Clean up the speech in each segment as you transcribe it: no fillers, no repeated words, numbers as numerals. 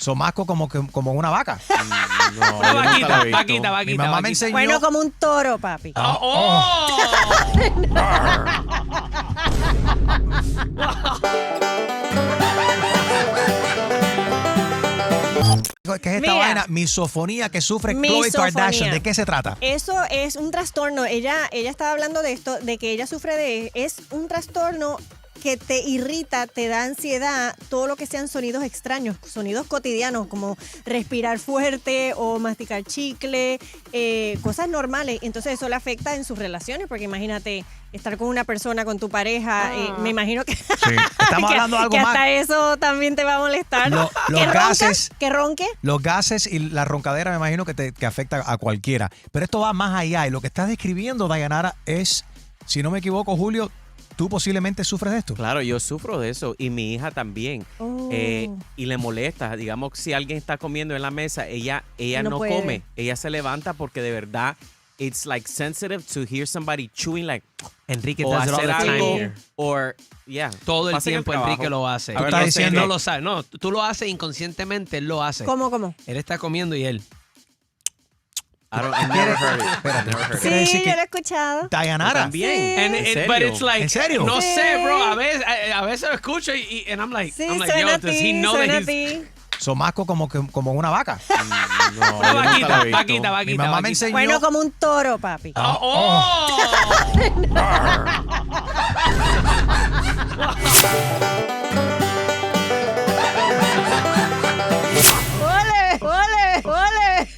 Somasco como una vaca. No, Una yo nunca la he vaquita, visto. Mi mamá me enseñó. Bueno, como un toro, papi. ¡Oh! ¿Qué es esta Mira. vaina? Misofonía que sufre Khloe Misofonía. Kardashian. ¿De qué se trata? Eso es un trastorno. Ella estaba hablando de esto, de que ella sufre de... Es un trastorno que te irrita, te da ansiedad, todo lo que sean sonidos extraños, sonidos cotidianos, como respirar fuerte o masticar chicle, cosas normales. Entonces eso le afecta en sus relaciones, porque imagínate estar con una persona, con tu pareja, me imagino que... Sí. Estamos hablando de algo que más. hasta eso también te va a molestar. Los ¿Que gases. ¿Que ronque? Los gases y la roncadera me imagino que afecta a cualquiera. Pero esto va más allá. Y lo que estás describiendo, Dayanara, es, si no me equivoco, Julio, tú posiblemente sufres de esto. Claro, yo sufro de eso y mi hija también. Oh. Y le molesta. Digamos, si alguien está comiendo en la mesa, ella No no puede. come. Ella se levanta porque de verdad, it's like sensitive to hear somebody chewing like... Enrique o does it all hacer the time algo, here. yeah. Todo el Pasa en tiempo trabajo. Enrique lo hace. A ver, estás no sé diciendo- qué. No lo sabe. No, tú lo haces inconscientemente, él lo hace. ¿Cómo? Él está comiendo y él. I never heard it. Espérate. Never heard ¿Qué it. quiere Sí, decir yo que lo he escuchado. Dayanara? También. And ¿En it- serio? but it's like, ¿En serio? No Sí. sé, bro. A veces lo escucho and I'm like, Sí, yo, suena a does he ti, know suena that a he's... ti. Somasco como una vaca. No, Una yo nunca la he visto. vaquita. Mi mamá me enseñó. Bueno, como un toro, papi. ¡Oh! ¡Ole!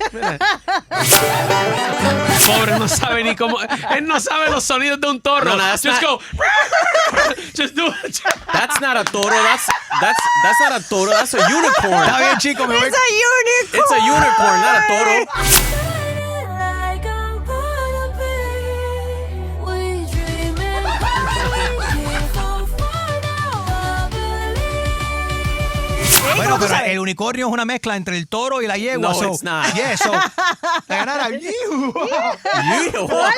Pobre, no sabe ni cómo. Él no sabe los sonidos de un toro. No, that's Just not- go. Just do it. That's not a toro. That's not a toro. That's a unicorn. Está bien, chico, me voy. ¡Es a unicorn! It's a unicorn, not a toro. Like I'm gonna be. We dreaming, can't go far now, I believe. Bueno, ¿Cómo pero sabes? el unicornio es una mezcla entre el toro y la yegua. No, so, it's not. Yeah, so, Dayanara. You know what?